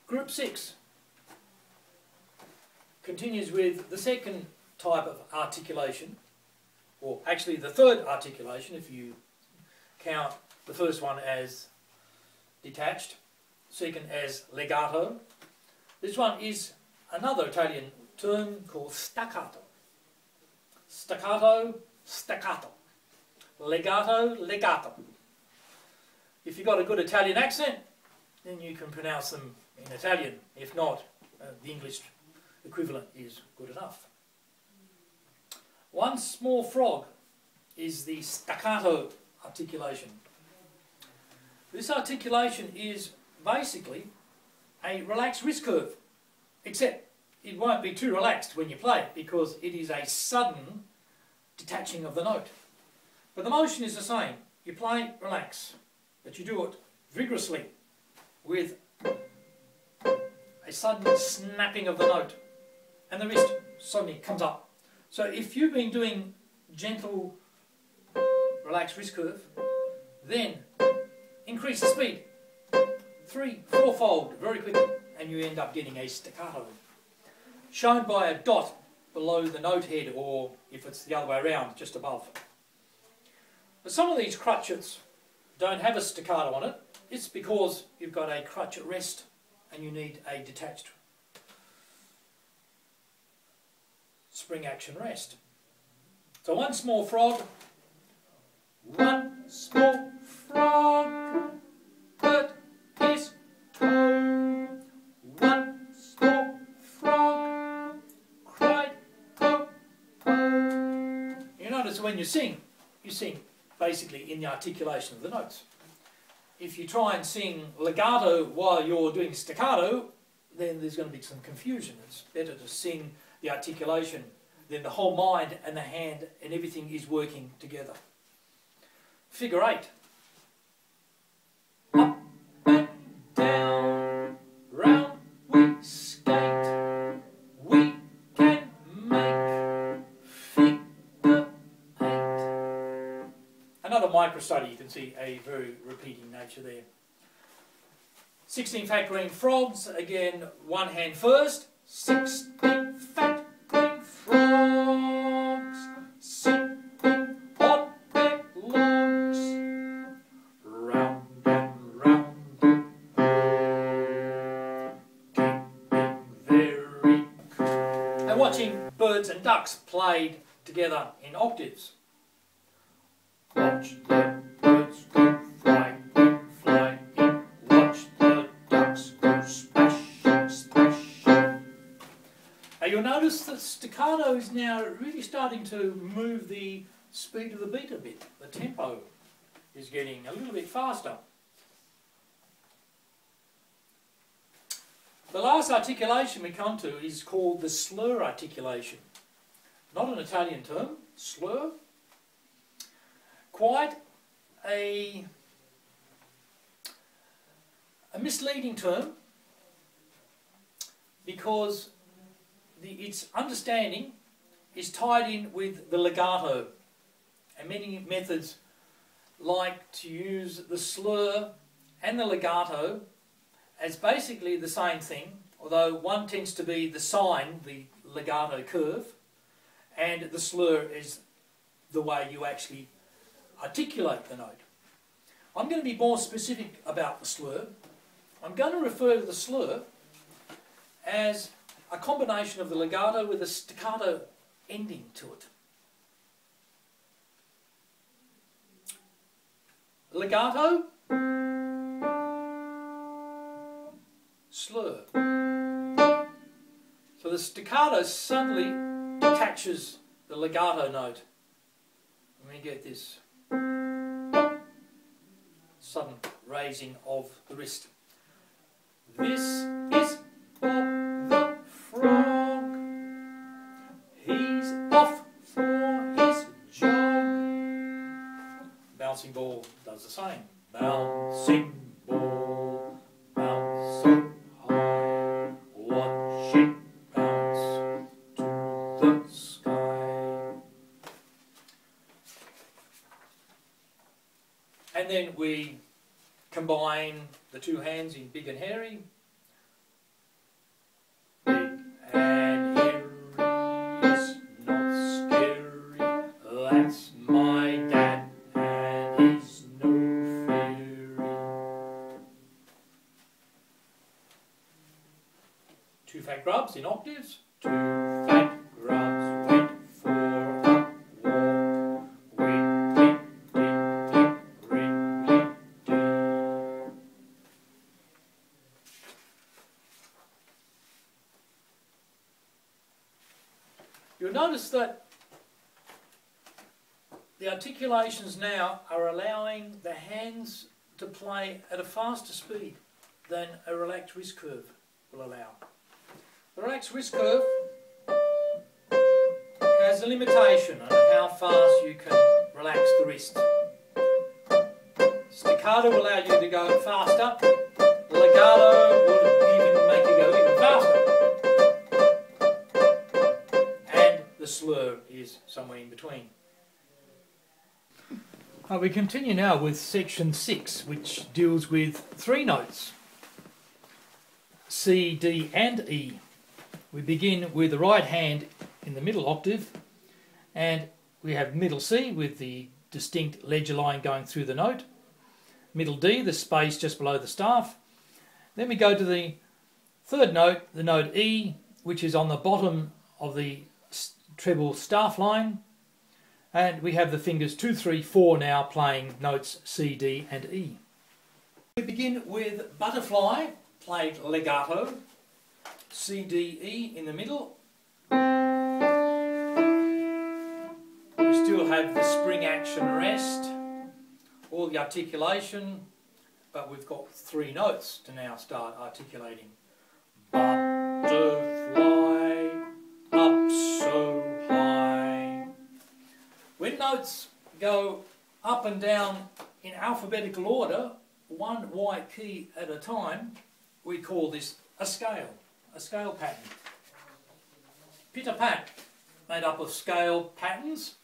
Group 6 continues with the second type of articulation, or actually the third articulation if you count the first one as detached, second as legato. This one is another Italian term called staccato. Staccato, staccato. Legato, legato. If you've got a good Italian accent, then you can pronounce them in Italian. If not, the English equivalent is good enough. One small frog is the staccato articulation. This articulation is basically a relaxed wrist curve, except it won't be too relaxed when you play it because it is a sudden detaching of the note. But the motion is the same. You play, relax, but you do it vigorously with a sudden snapping of the note, and the wrist suddenly comes up. So if you've been doing gentle, relaxed wrist curve, then increase the speed, 3-, 4-fold, very quickly, and you end up getting a staccato, shown by a dot below the note head, or if it's the other way around, just above. But some of these crotchets don't have a staccato on it. It's because you've got a crotchet rest and you need a detached spring action rest. So one small frog, hurt his toe. One small frog cried, oh, oh. You notice when you sing basically in the articulation of the notes. If you try and sing legato while you're doing staccato, then there's going to be some confusion. It's better to sing the articulation, then the whole mind and the hand and everything is working together. Figure 8. Up and down, round we skate, we can make figure 8. Another micro-study, you can see a very repeating nature there. 16 fat green frogs, again one hand first. 16 fat green frogs sitting on their logs, round and round the world, keeping very cool. And watching birds and ducks played together in octaves. Watch the birds go flying, flying. Watch the ducks go splashing, splashing. You'll notice that staccato is now really starting to move the speed of the beat a bit. The tempo is getting a little bit faster. The last articulation we come to is called the slur articulation. Not an Italian term, slur. Quite a misleading term because its understanding is tied in with the legato, and many methods like to use the slur and the legato as basically the same thing, although one tends to be the sign, the legato curve, and the slur is the way you actually articulate the note. I'm going to be more specific about the slur. I'm going to refer to the slur as a combination of the legato with a staccato ending to it. Legato, slur. So the staccato suddenly detaches the legato note. Let me get this sudden raising of the wrist. This is for the frog. He's off for his jog. Bouncing ball does the same. Bouncing ball, bounce so high. Watch it bounce to the sky. And then we combine the two hands in big and hairy, 2 fat grubs in octaves. 2 fat grubs went for a walk. Wiggly, diggly, wriggly, dee. You'll notice that the articulations now are allowing the hands to play at a faster speed than a relaxed wrist curve will allow. The relaxed wrist curve has a limitation on how fast you can relax the wrist. Staccato will allow you to go faster. Legato will even make you go even faster. And the slur is somewhere in between. We continue now with section 6, which deals with 3 notes, C, D and E. We begin with the right hand in the middle octave, and we have middle C with the distinct ledger line going through the note, middle D, the space just below the staff. Then we go to the third note, the note E, which is on the bottom of the treble staff line. And we have the fingers 2, 3, 4 now playing notes C, D and E. We begin with butterfly, played legato, C, D, E in the middle. We still have the spring action rest, all the articulation, but we've got 3 notes to now start articulating. Butterfly, up so high. When notes go up and down in alphabetical order, 1 white key at a time, we call this a scale pattern. Pitter-pat, made up of scale patterns.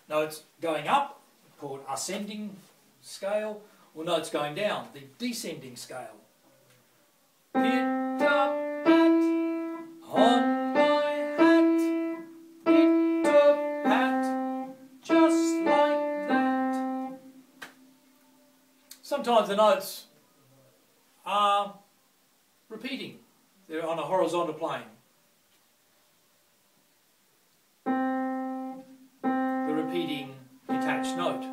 Notes going up, called ascending scale, or notes going down, the descending scale. Pitter-pat on my hat, pitter-pat, just like that. Sometimes the notes are repeating. They're on a horizontal plane. The repeating detached note.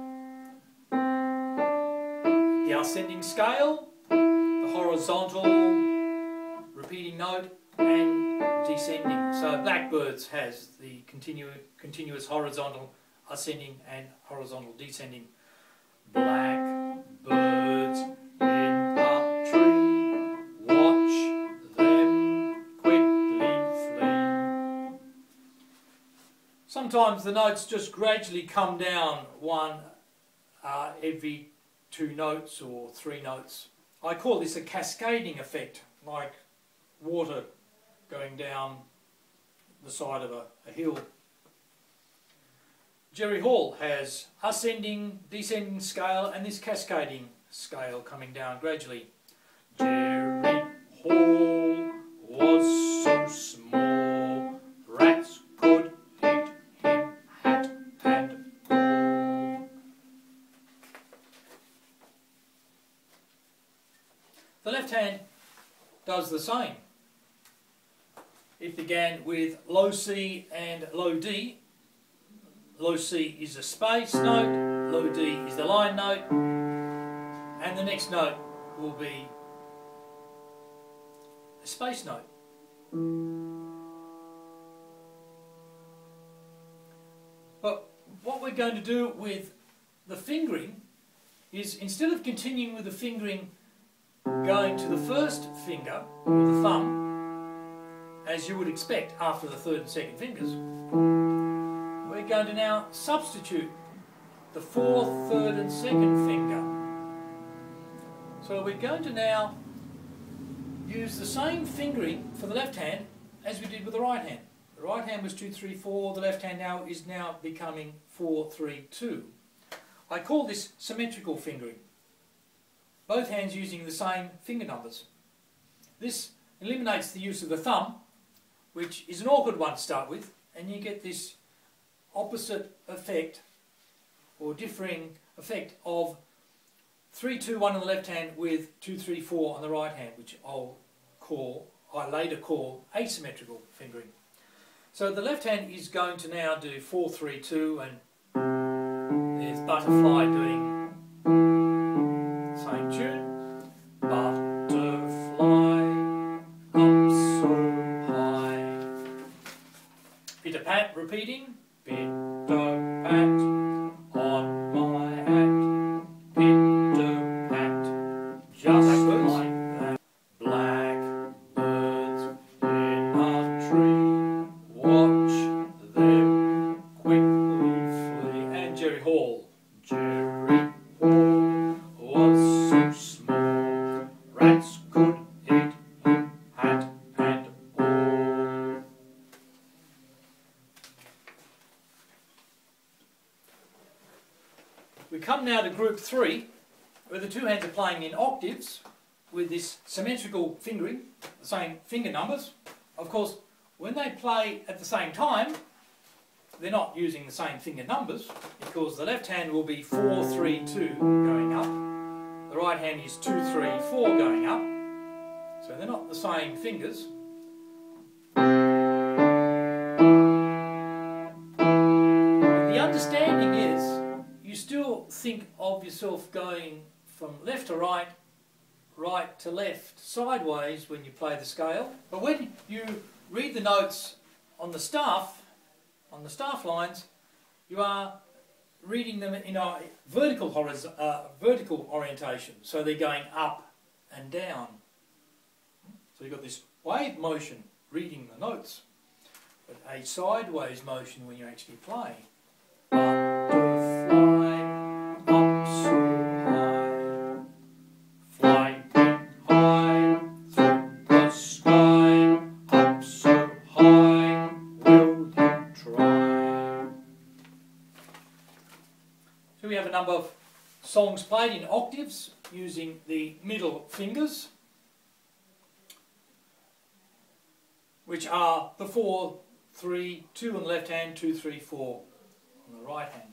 The ascending scale, the horizontal repeating note, and descending. So Blackbirds has the continuous horizontal ascending and horizontal descending. Blackbirds in a tree, watch them quickly flee. Sometimes the notes just gradually come down one every 2 notes or 3 notes. I call this a cascading effect, like water going down the side of a hill. Jerry Hall has ascending, descending scale and this cascading scale coming down gradually. Jerry Hall was so small, rats could eat him hat and ball. The left hand does the same. It began with low C and low D. Low C is a space note, low D is the line note, and the next note will be a space note. But what we're going to do with the fingering is, instead of continuing with the fingering going to the first finger, or the thumb, as you would expect after the 3rd and 2nd fingers, we're going to now substitute the 4th, 3rd and 2nd finger. So we're going to now use the same fingering for the left hand as we did with the right hand. The right hand was 2, 3, 4, the left hand now is becoming 4, 3, 2. I call this symmetrical fingering. Both hands using the same finger numbers. This eliminates the use of the thumb, which is an awkward one to start with, and you get this opposite effect, or differing effect, of 3, 2, 1 on the left hand with 2, 3, 4 on the right hand, which I'll call I later call asymmetrical fingering. So the left hand is going to now do 4, 3, 2, and there's Butterfly doing the same tune. Butterfly up so high. Pitter-pat repeating. Pitter-pat on my hat. Pitter-pat just like that. Blackbirds in a tree. Watch them quickly flee. And Jerry Hall. Jerry Hall was so small. Rats could eat him, hat and all. We come now to group 3, where the two hands are playing in octaves with this symmetrical fingering, the same finger numbers. Of course, when they play at the same time, they're not using the same finger numbers, because the left hand will be 4, 3, 2 going up. The right hand is 2, 3, 4 going up. So they're not the same fingers. But the understanding is, you still think of yourself going from left to right, right to left, sideways when you play the scale. But when you read the notes on the staff lines, you are reading them in a vertical orientation. So they're going up and down. So you've got this wave motion reading the notes, but a sideways motion when you actually play. Butterfly up so high, fly high through the sky, up so high, will you try? So we have a number of songs played in octaves using the middle fingers, which are the 4, 3, 2 on the left hand, 2, 3, 4 on the right hand.